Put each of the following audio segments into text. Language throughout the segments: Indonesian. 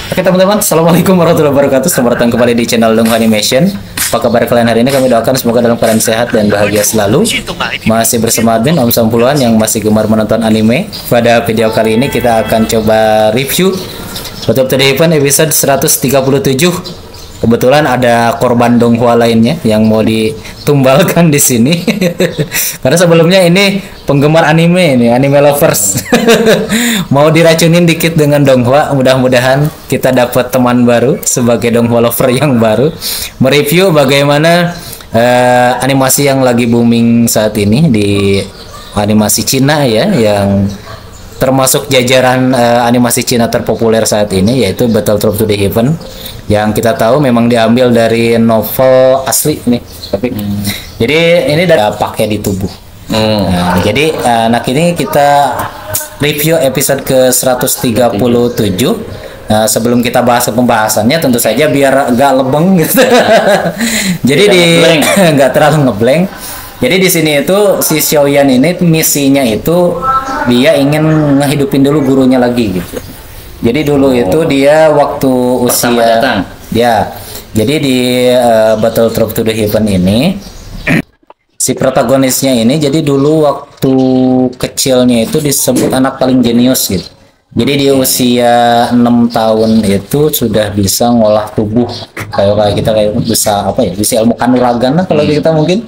Oke teman-teman, assalamualaikum warahmatullahi wabarakatuh. Selamat datang kembali di channel Donghu Animation. Apa kabar kalian hari ini? Kami doakan semoga dalam keadaan sehat dan bahagia selalu. Masih bersama admin Om Sampuluhan yang masih gemar menonton anime. Pada video kali ini kita akan coba review Battle of the Heaven episode 137. Kebetulan ada korban Donghua lainnya yang mau ditumbalkan di sini. Karena sebelumnya ini penggemar anime ini, anime lovers. Mau diracunin dikit dengan Donghua. Mudah-mudahan kita dapat teman baru sebagai Donghua lover yang baru. Mereview bagaimana animasi yang lagi booming saat ini di animasi Cina ya, yang termasuk jajaran animasi Cina terpopuler saat ini, yaitu Battle of the Heaven, yang kita tahu memang diambil dari novel asli nih. Tapi jadi ini ada pakai di tubuh. Nah, jadi ini kita review episode ke 137. Sebelum kita bahas pembahasannya, tentu saja biar agak lebeng gitu. Jadi nggak terlalu ngeblank. Jadi di sini itu si Xiaoyan ini misinya itu dia ingin ngehidupin dulu gurunya lagi gitu. Jadi dulu itu dia waktu usia ya. Jadi di Battle of the Heaven ini si protagonisnya ini jadi dulu waktu kecilnya itu disebut anak paling jenius gitu. Jadi di usia 6 tahun itu sudah bisa ngolah tubuh kayak kita bisa bisa ilmu kanuragan lah kalau kita mungkin.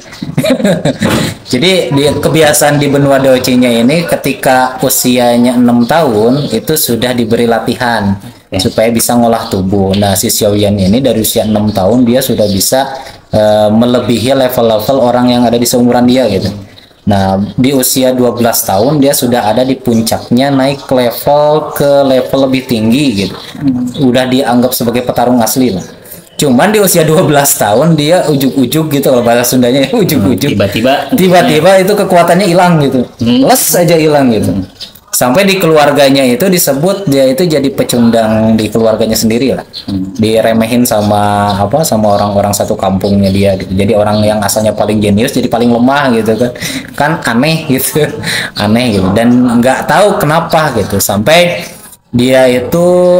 Jadi kebiasaan di benua Doji-nya ini ketika usianya 6 tahun itu sudah diberi latihan supaya bisa ngolah tubuh. Nah, si Xiaoyan ini dari usia 6 tahun dia sudah bisa melebihi level-level orang yang ada di seumuran dia gitu. Nah, di usia 12 tahun dia sudah ada di puncaknya, naik ke level lebih tinggi gitu. Udah dianggap sebagai petarung asli lah. Cuman di usia 12 tahun dia ujuk-ujuk gitu, kalau bahasa Sundanya ujuk-ujuk. Tiba-tiba itu kekuatannya hilang gitu. Les aja hilang gitu. Sampai di keluarganya itu disebut dia itu jadi pecundang di keluarganya sendiri lah. Diremehin sama orang-orang satu kampungnya dia gitu. Jadi orang yang asalnya paling jenius jadi paling lemah gitu kan. Kan aneh gitu. Aneh gitu, dan nggak tahu kenapa gitu. Sampai dia itu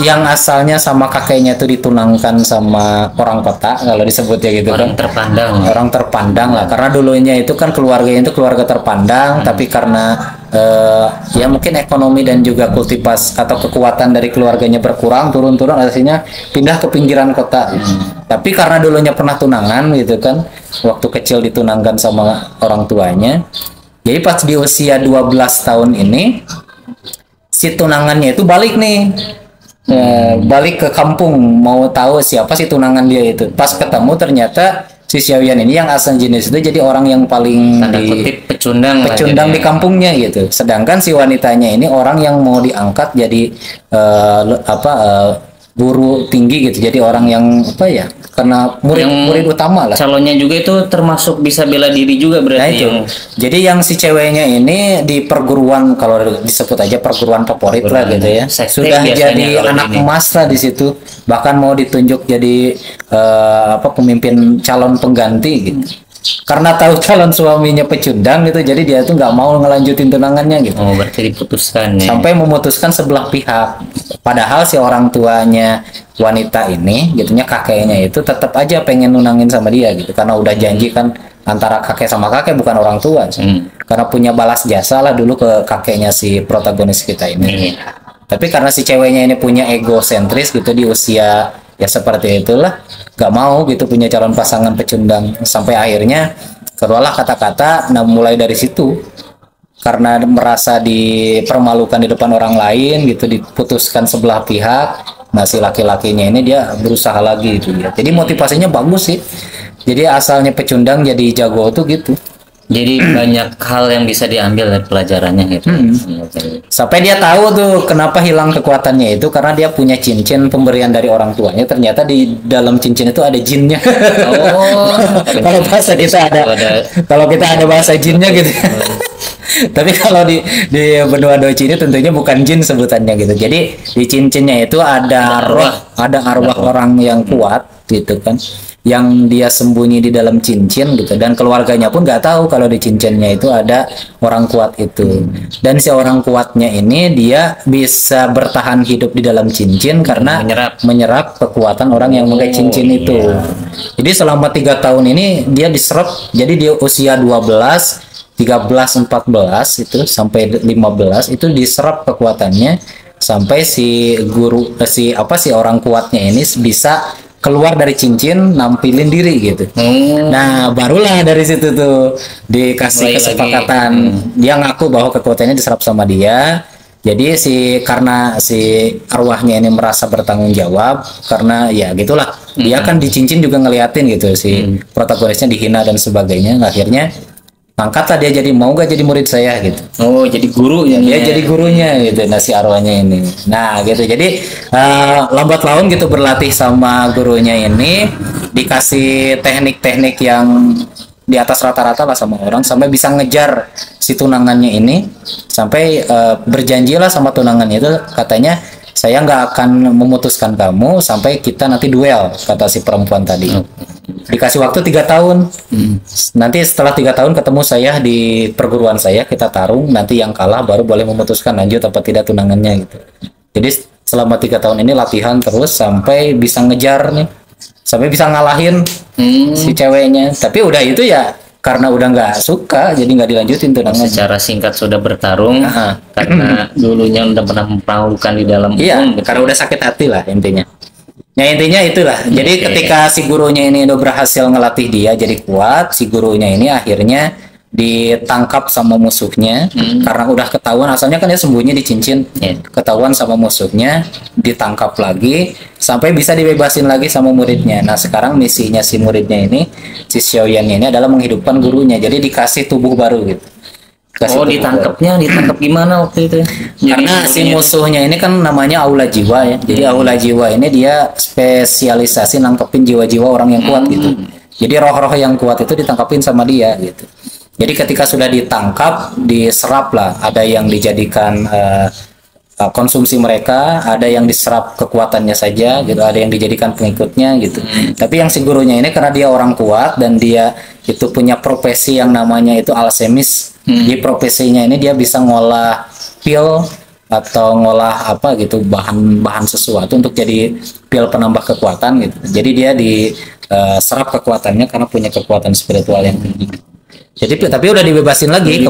yang asalnya sama kakeknya itu ditunangkan sama orang kota, kalau disebutnya gitu, orang terpandang lah, karena dulunya itu kan keluarganya itu keluarga terpandang, tapi karena ya mungkin ekonomi dan juga kultivasi atau kekuatan dari keluarganya berkurang, turun-turun, akhirnya pindah ke pinggiran kota. Tapi karena dulunya pernah tunangan gitu kan, waktu kecil ditunangkan sama orang tuanya, jadi pas di usia 12 tahun ini si tunangannya itu balik nih, balik ke kampung mau tahu siapa si tunangan dia itu. Pas ketemu ternyata si Xiaoyan ini yang asal jenis itu jadi orang yang paling pecundang di kampungnya gitu. Sedangkan si wanitanya ini orang yang mau diangkat jadi guru tinggi gitu. Jadi orang yang karena murid utama lah. Calonnya juga itu termasuk bisa bela diri juga berarti. Nah, itu. Jadi yang si ceweknya ini di perguruan, kalau disebut aja perguruan favorit lah gitu ya. Sudah jadi anak emas lah di situ. Bahkan mau ditunjuk jadi pemimpin calon pengganti gitu. Karena tahu calon suaminya pecundang gitu, jadi dia tuh nggak mau ngelanjutin tunangannya gitu. Oh, berarti diputuskan ya. Sampai memutuskan sebelah pihak. Padahal si orang tuanya wanita ini, gitunya kakeknya itu tetap aja pengen nunangin sama dia gitu, karena udah janji kan antara kakek sama kakek, bukan orang tua. Karena punya balas jasa lah dulu ke kakeknya si protagonis kita ini. Tapi karena si ceweknya ini punya egosentris gitu di usia ya seperti itulah, gak mau gitu punya calon pasangan pecundang. Sampai akhirnya keluarlah kata-kata. Nah, mulai dari situ karena merasa dipermalukan di depan orang lain gitu, diputuskan sebelah pihak. Nah, si laki-lakinya ini dia berusaha lagi gitu ya. Jadi motivasinya bagus sih. Jadi asalnya pecundang jadi jago tuh gitu. Jadi banyak hal yang bisa diambil dari pelajarannya gitu. Sampai dia tahu tuh kenapa hilang kekuatannya itu, karena dia punya cincin pemberian dari orang tuanya. Ternyata di dalam cincin itu ada jinnya. Oh, kalau bahasa kita kalau kita ada bahasa jinnya gitu. Tapi kalau di benua Doji ini tentunya bukan jin sebutannya gitu. Jadi di cincinnya itu ada arwah orang yang kuat gitu kan, yang dia sembunyi di dalam cincin gitu, dan keluarganya pun nggak tahu kalau di cincinnya itu ada orang kuat itu. Dan si orang kuatnya ini dia bisa bertahan hidup di dalam cincin karena menyerap kekuatan orang yang pakai cincin itu. Jadi selama 3 tahun ini dia diserap, jadi dia usia 12, 13, 14 itu sampai 15 itu diserap kekuatannya sampai si guru si orang kuatnya ini bisa keluar dari cincin, nampilin diri gitu. Nah, barulah dari situ tuh dikasih kesepakatan. Dia ngaku bahwa kekuatannya diserap sama dia. Jadi karena si arwahnya ini merasa bertanggung jawab karena ya gitulah. Dia kan di cincin juga ngeliatin gitu si protagonisnya dihina dan sebagainya. Akhirnya angkatlah dia jadi, mau gak jadi murid saya gitu. Oh, jadi guru ya? Dia jadi gurunya gitu, si arwahnya ini. Nah gitu, jadi lambat laun gitu berlatih sama gurunya ini, dikasih teknik-teknik yang di atas rata-rata lah sama orang, sampai bisa ngejar si tunangannya ini, sampai berjanjilah sama tunangannya itu, katanya saya nggak akan memutuskan kamu sampai kita nanti duel, kata si perempuan tadi. Dikasih waktu 3 tahun. Nanti setelah 3 tahun ketemu saya di perguruan saya, kita tarung, nanti yang kalah baru boleh memutuskan lanjut apa tidak tunangannya gitu. Jadi selama 3 tahun ini latihan terus sampai bisa ngejar nih, sampai bisa ngalahin si ceweknya. Tapi udah itu ya karena udah nggak suka, jadi nggak dilanjutin tunangannya. Secara singkat sudah bertarung karena dulunya udah pernah mempermalukan di dalam gitu. Karena udah sakit hati lah intinya. Nah intinya itulah. Jadi ketika si gurunya ini udah berhasil ngelatih dia jadi kuat, si gurunya ini akhirnya ditangkap sama musuhnya karena udah ketahuan, asalnya kan dia sembunyi di cincin, ketahuan sama musuhnya, ditangkap lagi sampai bisa dibebasin lagi sama muridnya. Nah sekarang misinya si muridnya ini, si Xiaoyan ini adalah menghidupkan gurunya, jadi dikasih tubuh baru gitu. Ditangkap gimana waktu itu? Karena si musuhnya ini kan namanya Aula Jiwa ya. Jadi Aula Jiwa ini dia spesialisasi nangkepin jiwa-jiwa orang yang kuat gitu. Jadi roh-roh yang kuat itu ditangkapin sama dia gitu. Jadi ketika sudah ditangkap, diserap lah. Ada yang dijadikan konsumsi mereka, ada yang diserap kekuatannya saja gitu, ada yang dijadikan pengikutnya gitu. Tapi yang si gurunya ini karena dia orang kuat dan dia itu punya profesi yang namanya itu alsemis. Di profesinya ini dia bisa ngolah pil atau ngolah apa gitu, bahan sesuatu untuk jadi pil penambah kekuatan gitu. Jadi dia diserap kekuatannya karena punya kekuatan spiritual yang tinggi. Jadi tapi udah dibebasin lagi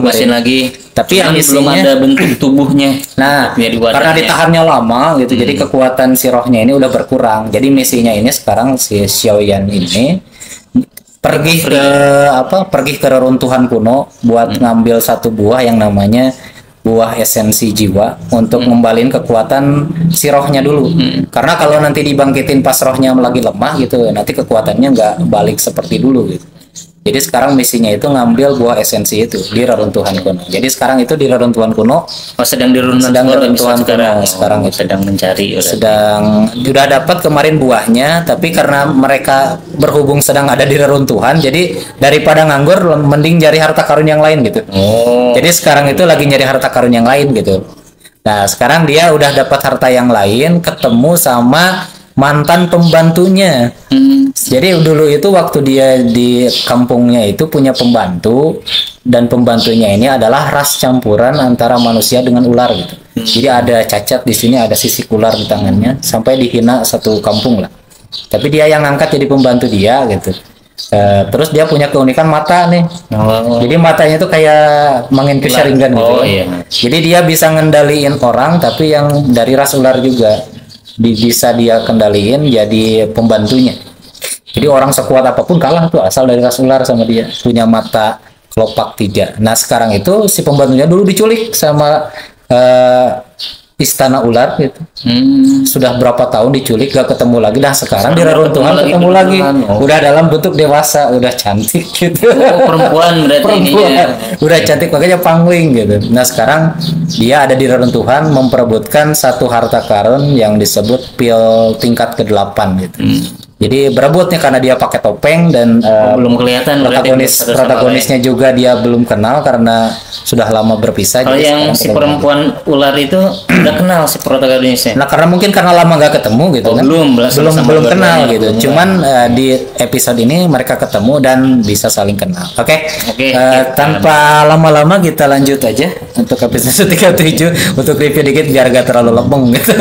tapi yang belum ada bentuk tubuhnya. Nah karena ditahannya lama gitu, jadi kekuatan si rohnya ini udah berkurang. Jadi misinya ini sekarang si Xiaoyan ini pergi ke reruntuhan kuno buat ngambil satu buah yang namanya buah esensi jiwa untuk ngembalin kekuatan si rohnya dulu. Karena kalau nanti dibangkitin pas rohnya lagi lemah gitu, nanti kekuatannya nggak balik seperti dulu gitu. Jadi sekarang misinya itu ngambil buah esensi itu di reruntuhan kuno. Jadi sekarang itu di reruntuhan kuno. Sedang di reruntuhan kuno sekarang itu. Sedang mencari. Udah dapat kemarin buahnya, tapi karena mereka berhubung sedang ada di reruntuhan, jadi daripada nganggur, mending cari harta karun yang lain gitu. Jadi sekarang itu lagi nyari harta karun yang lain gitu. Nah sekarang dia udah dapat harta yang lain, ketemu sama mantan pembantunya. Jadi dulu itu waktu dia di kampungnya itu punya pembantu, dan pembantunya ini adalah ras campuran antara manusia dengan ular gitu. Jadi ada cacat di sini, ada sisik ular di tangannya, sampai dihina satu kampung lah. Tapi dia yang ngangkat jadi pembantu dia gitu. Terus dia punya keunikan mata nih. Jadi matanya itu kayak Mangenkyo Sharingan gitu. Jadi dia bisa ngendaliin orang, tapi yang dari ras ular juga bisa dia kendaliin jadi pembantunya. Jadi orang sekuat apapun kalah tuh asal dari ras ular sama dia, punya mata kelopak 3. Nah sekarang itu si pembantunya dulu diculik sama istana ular gitu. Sudah berapa tahun diculik gak ketemu lagi. Nah sekarang di reruntuhan ketemu lagi. Udah dalam bentuk dewasa, udah cantik gitu. Perempuan berarti ininya. Udah cantik, makanya pangling gitu. Nah sekarang dia ada di reruntuhan memperebutkan satu harta karun yang disebut pil tingkat ke-8 gitu. Jadi berebutnya karena dia pakai topeng dan Belum kelihatan berarti satu sama protagonisnya juga dia belum kenal karena sudah lama berpisah. Kalau jadi yang sekarang si ketemu. perempuan ular itu udah kenal si protagonisnya. Nah karena mungkin karena lama nggak ketemu gitu kan, belum belum kenal gitu. belum. Cuman di episode ini mereka ketemu dan bisa saling kenal. Oke. Oke, Tanpa lama-lama kita lanjut aja untuk episode 37 untuk review dikit biar gak terlalu lempeng gitu.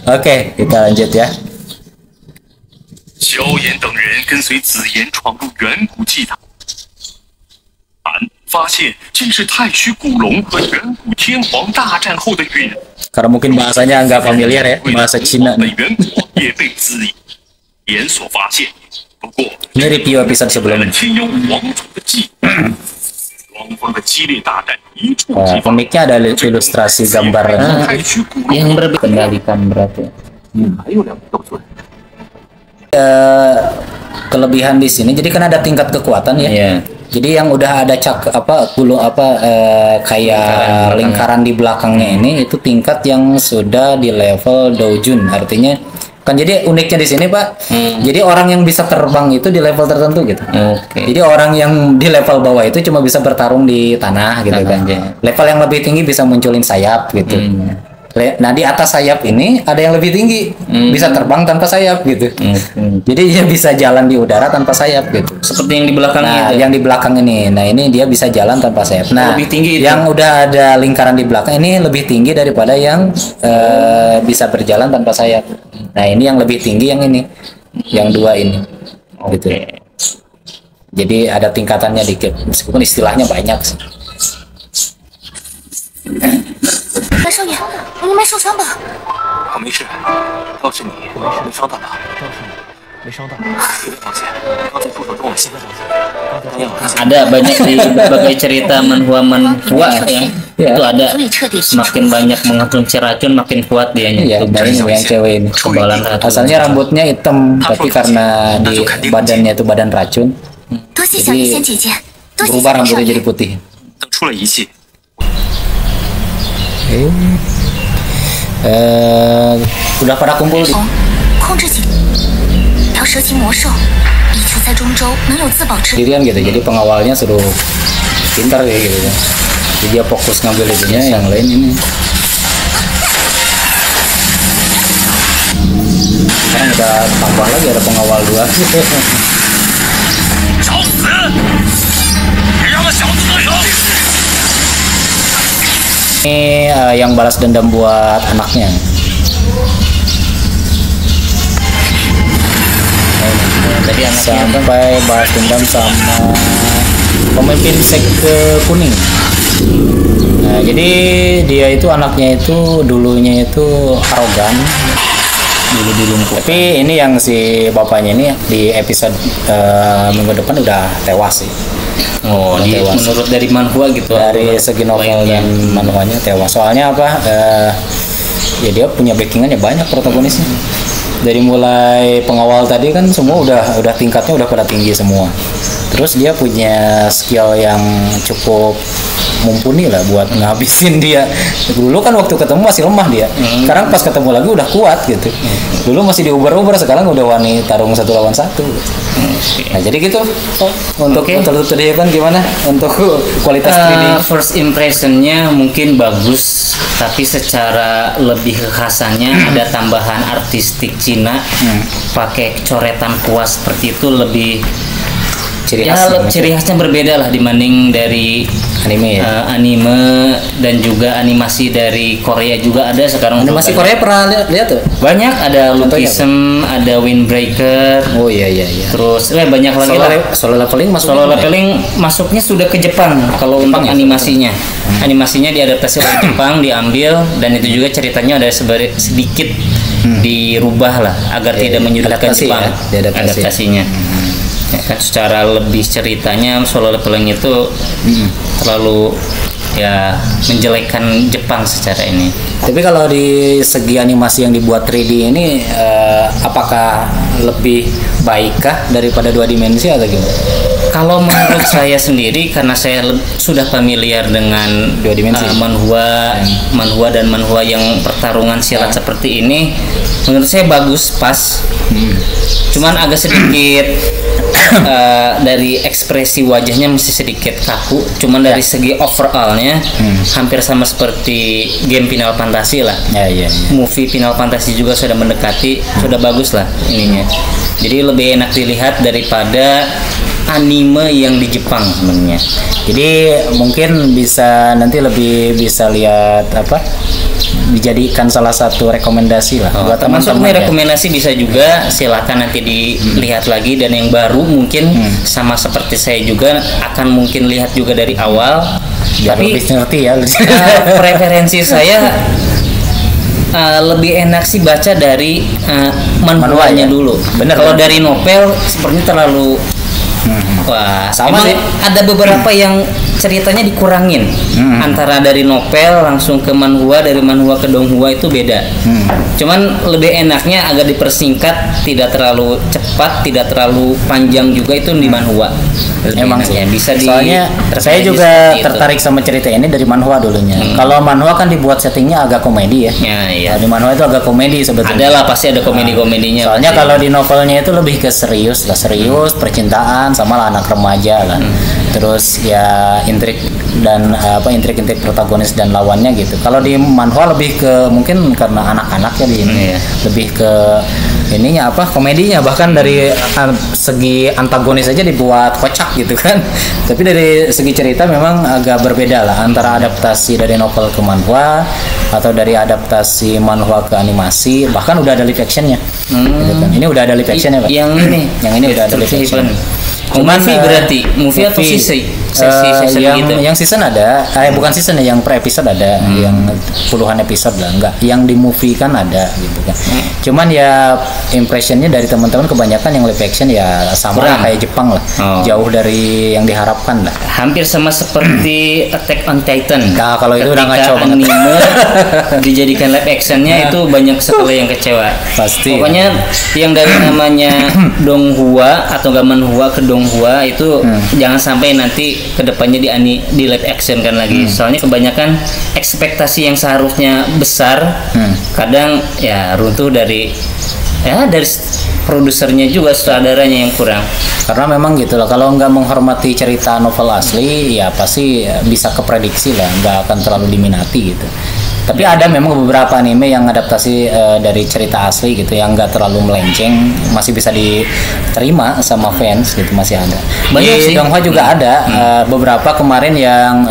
Oke, kita lanjut ya. 萧炎等人跟随紫炎闯入远古祭坛，发现这是太虚古龙和远古天皇大战后的陨。 Karena mungkin bahasanya nggak familiar ya, bahasa Cina 的 nih. 远古皇也被紫炎所发现。不过， Ini review episode 为 sebelumnya. 了天幽王族的祭，双方的激烈大战一触即发。 Komiknya ada ilustrasi gambar 太虚古龙 Yang berbeda kendalikan berarti. 还有两个斗尊。 kelebihan di sini. Jadi kan ada tingkat kekuatan ya. Iya. Jadi yang udah ada kayak lingkaran di belakangnya ini itu tingkat yang sudah di level Doujun. Artinya kan jadi uniknya di sini Pak. Jadi orang yang bisa terbang itu di level tertentu gitu. Oke. Jadi orang yang di level bawah itu cuma bisa bertarung di tanah gitu kan. Level yang lebih tinggi bisa munculin sayap gitu. Nah di atas sayap ini ada yang lebih tinggi, bisa terbang tanpa sayap gitu. Jadi dia bisa jalan di udara tanpa sayap gitu. Seperti yang di belakangnya Nah itu. yang di belakang ini, nah ini dia bisa jalan tanpa sayap. Nah Lebih tinggi itu. yang udah ada lingkaran di belakang ini lebih tinggi daripada yang bisa berjalan tanpa sayap. Nah ini yang lebih tinggi yang ini, yang dua ini. Gitu. Jadi ada tingkatannya dikit, meskipun istilahnya banyak sih. 白少爷，你没受伤吧？我没事，倒是你没伤到吧？没伤到。别着急，刚才出手中我心。等我 Ada banyak di berbagai cerita manhua ya. Itu ada 所以彻底是 semakin banyak mengonsumsi racun makin kuat dianya. Iya, Itu dari yang cewek ini. kebalan racun. Asalnya rambutnya hitam, tapi karena di badannya itu badan racun, 多谢小医仙姐姐，多谢 berubah 小少 rambutnya 爷 jadi。putih. 等出了仪器， Udah pada kumpul di 控制紧，条蛇形魔兽，以求在中州能有自保之力。 sendirian gitu. Jadi pengawalnya suruh pintar kayak gitu. Jadi dia fokus ngambil itunya, yang lain ini. Sekarang udah tambah lagi ada pengawal dua. 找死！别让那小子得逞！ Ini yang balas dendam buat anaknya. Tadi anaknya Sampai balas dendam sama pemimpin sekte kuning. Nah, jadi dia itu anaknya itu dulunya itu arogan. Tapi ini yang si bapaknya ini di episode minggu depan udah tewas sih. Oh, Tewas. menurut dari manhwa gitu. Dari segi novel dan manualnya tewas. Soalnya apa? Ya dia punya backingannya banyak protagonisnya. Dari mulai pengawal tadi kan semua udah tingkatnya udah pada tinggi semua. Terus dia punya skill yang cukup mumpuni lah buat ngabisin dia. Dulu kan waktu ketemu masih lemah dia. Sekarang pas ketemu lagi udah kuat gitu. Dulu masih diuber-uber, sekarang udah wani tarung 1 lawan 1. Nah jadi gitu. Untuk tadi kan gimana untuk kualitas 3D? First impressionnya mungkin bagus, tapi secara lebih kekhasannya ada tambahan artistik Cina, pakai coretan kuas seperti itu lebih Ciri ya, khasnya. ciri khasnya berbeda lah dibanding dari Anime ya. anime dan juga animasi dari Korea juga ada sekarang. Animasi Korea pernah lihat tuh? banyak, ada Contohnya Lookism, ada Windbreaker, Oh iya. terus banyak lagi lah. Solo leveling masuk. Solo Leveling masuknya sudah ke Jepang kalau untuk ya? animasinya. Animasinya diadaptasi oleh Jepang, diambil, dan itu juga ceritanya ada sedikit dirubah lah agar tidak menyudutkan Adaptasi Jepang. ya, diadaptasi. Adaptasinya. Ya kan secara lebih ceritanya Solo Leveling itu terlalu ya menjelekkan Jepang secara ini. Tapi kalau di segi animasi yang dibuat 3D ini apakah lebih baikkah daripada 2 dimensi atau gimana? Kalau menurut saya sendiri, karena saya sudah familiar dengan 2 dimensi, manhwa dan manhwa yang pertarungan silat seperti ini, menurut saya bagus, pas. Cuman agak sedikit dari ekspresi wajahnya masih sedikit kaku. Cuman dari segi overallnya hampir sama seperti game Final Fantasy lah. Movie Final Fantasy juga sudah mendekati, sudah bagus lah ininya. Jadi lebih enak dilihat daripada anime yang di Jepang sebenarnya. Jadi mungkin bisa nanti lebih bisa lihat apa, dijadikan salah satu rekomendasi lah buat teman-teman. Rekomendasi bisa juga, silakan nanti dilihat lagi, dan yang baru mungkin sama seperti saya juga akan mungkin lihat juga dari awal. Tapi lebih ngerti ya. Preferensi saya lebih enak sih baca dari manhwanya dulu. Bener. Kalau dari novel sepertinya terlalu wah, sama sih. Ada beberapa yang ceritanya dikurangin antara dari novel langsung ke manhwa, dari manhwa ke donghua itu beda. Cuman lebih enaknya agak dipersingkat, tidak terlalu cepat, tidak terlalu panjang juga itu di manhwa. Emang sih bisa soalnya saya juga tertarik sama cerita ini dari manhwa dulunya. Kalau manhwa kan dibuat settingnya agak komedi ya. Iya. Di manhwa itu agak komedi sebetulnya. Ada lah, pasti ada komedi-komedinya. Soalnya kalau di novelnya itu lebih ke serius lah, percintaan sama lah anak remaja lah. Terus ya intrik dan intrik-intrik protagonis dan lawannya gitu. Kalau di manhwa lebih ke mungkin karena anak-anak ya di ini. Lebih ke ininya komedinya, bahkan dari segi antagonis aja dibuat kocak gitu kan. Tapi dari segi cerita memang agak berbeda lah antara adaptasi dari novel ke manhwa atau dari adaptasi manhwa ke animasi, bahkan udah ada live actionnya gitu kan. Ini udah ada live actionnya Pak. Yang ini udah ada live action. Cuman berarti movie atau season gitu? Yang season ada, bukan season ya, yang per episode ada, yang puluhan episode lah, enggak. Yang di movie kan ada gitu kan. Cuman ya impressionnya dari teman-teman kebanyakan yang live action ya sama lah kayak Jepang lah, jauh dari yang diharapkan lah. Hampir sama seperti Attack on Titan. Nah kalau itu udah ngaco banget. Anime dijadikan live actionnya itu banyak sekali yang kecewa. Pasti. Pokoknya yang dari namanya donghua atau manhwa ke donghua itu jangan sampai nanti kedepannya di live action kan lagi. Soalnya kebanyakan ekspektasi yang seharusnya besar kadang ya runtuh dari produsernya juga, sutradaranya yang kurang. Karena memang gitu lah, kalau nggak menghormati cerita novel asli ya pasti bisa keprediksi lah, nggak akan terlalu diminati gitu. Tapi ada memang beberapa anime yang adaptasi dari cerita asli gitu, yang nggak terlalu melenceng, masih bisa diterima sama fans gitu, masih ada. Di donghua juga ada beberapa kemarin yang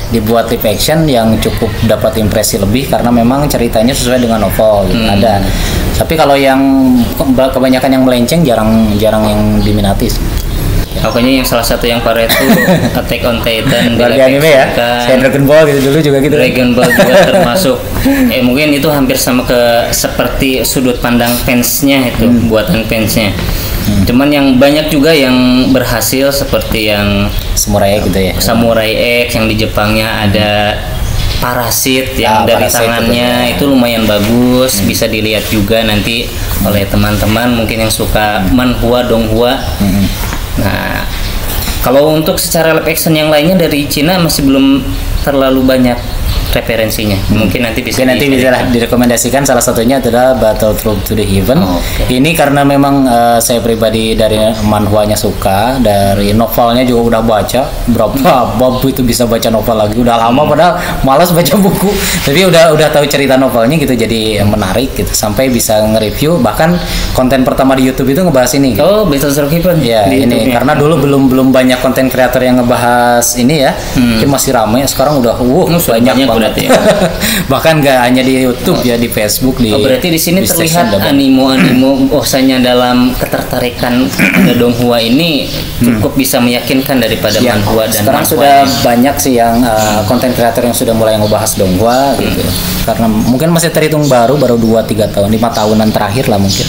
dibuat live action yang cukup dapat impresi lebih karena memang ceritanya sesuai dengan novel gitu. Ada. Tapi kalau yang kebanyakan yang melenceng jarang yang diminati. Pokoknya yang salah satu yang parah itu Attack on Titan dari anime ya. Kayak Dragon Ball gitu dulu juga gitu. Dragon Ball juga termasuk. Mungkin itu hampir sama seperti sudut pandang fansnya itu, buatan fansnya. Cuman yang banyak juga yang berhasil seperti yang Samurai X gitu ya. Samurai X yang di Jepangnya ada Parasit yang dari tangannya itu lumayan bagus, bisa dilihat juga nanti oleh teman-teman mungkin yang suka manhwa, donghua. Nah, kalau untuk secara live action yang lainnya dari Cina masih belum terlalu banyak referensinya. Mungkin nanti bisa direkomendasikan. Salah satunya adalah Battle Through to the Heaven. Ini karena memang saya pribadi dari manhwanya suka, dari novelnya juga udah baca berapa bab itu, bisa baca novel lagi, udah lama padahal malas baca buku, tapi udah tahu cerita novelnya gitu, jadi menarik gitu sampai bisa nge-review, bahkan konten pertama di YouTube itu ngebahas ini gitu. Battle Through the Heaven ya ini karena dulu belum banyak konten kreator yang ngebahas ini ya. Ini masih ramai, sekarang udah banyak banget ya. Bahkan gak hanya di YouTube ya, di Facebook, di berarti di sini terlihat animo bahwasanya dalam ketertarikan pada donghua ini cukup bisa meyakinkan daripada manhwa dan sekarang sudah banyak sih yang konten kreator yang sudah mulai ngebahas donghua gitu. Karena mungkin masih terhitung baru 2-3 tahun, 5 tahunan terakhir lah mungkin.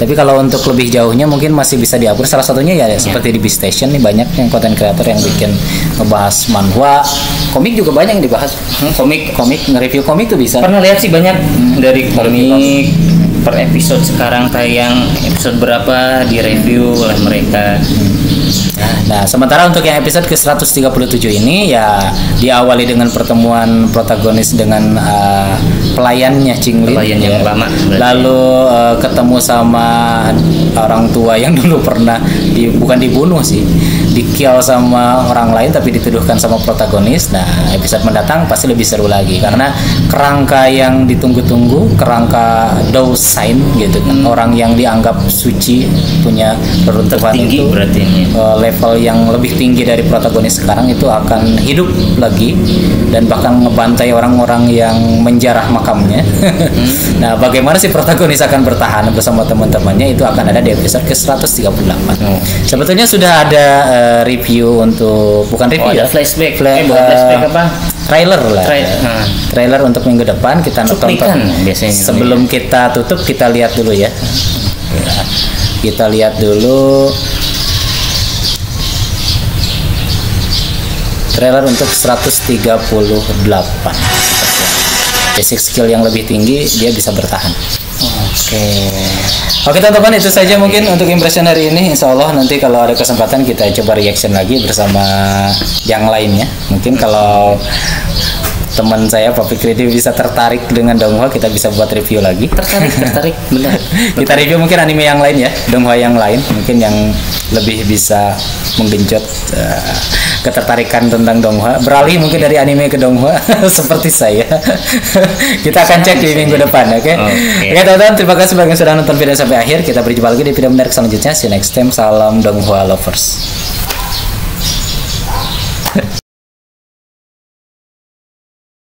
Tapi kalau untuk lebih jauhnya mungkin masih bisa diupload. Salah satunya ya seperti di B Station nih, banyak yang konten kreator yang bikin ngebahas manhwa, komik juga banyak yang dibahas. Komik Nge-review komik tuh bisa. pernah lihat sih banyak dari komik per episode. Sekarang tayang episode berapa direview oleh mereka. Nah, sementara untuk yang episode ke-137 ini ya diawali dengan pertemuan protagonis dengan pelayannya Cinglin. Pelayan yang lama berarti. Lalu ketemu sama orang tua yang dulu pernah bukan dibunuh sih, dikill sama orang lain tapi dituduhkan sama protagonis. Nah, episode mendatang pasti lebih seru lagi karena kerangka yang ditunggu-tunggu, kerangka Dousain gitu kan, orang yang dianggap suci, punya reruntuhan Tertinggi itu berarti ini. level yang lebih tinggi dari protagonis sekarang itu akan hidup lagi dan bahkan ngebantai orang-orang yang menjarah makamnya. Nah, bagaimana si protagonis akan bertahan bersama teman-temannya itu akan ada di episode ke-138. Sebetulnya sudah ada review untuk bukan review ada ya, flashback. Fla- Bukan flashback apa? trailer lah. Nah. Trailer untuk minggu depan kita Cuplikan nonton. biasanya. Sebelum kita tutup kita lihat dulu ya. Kita lihat dulu trailer untuk 138. Basic skill yang lebih tinggi dia bisa bertahan. Oke teman-teman, itu saja mungkin untuk impression hari ini. Insya Allah nanti kalau ada kesempatan kita coba reaction lagi bersama yang lainnya. Mungkin kalau teman saya Pak Fikri bisa tertarik dengan Donghua, kita bisa buat review lagi. Tertarik benar. Kita review mungkin anime yang lain ya, Donghua yang lain mungkin yang lebih bisa menggenjot ketertarikan tentang Donghua, beralih mungkin dari anime ke Donghua seperti saya. Kita akan cek di minggu depan, oke? Oke teman-teman, terima kasih bagi yang sudah nonton video sampai akhir. Kita berjumpa lagi di video menarik selanjutnya. See you next time. Salam Donghua lovers.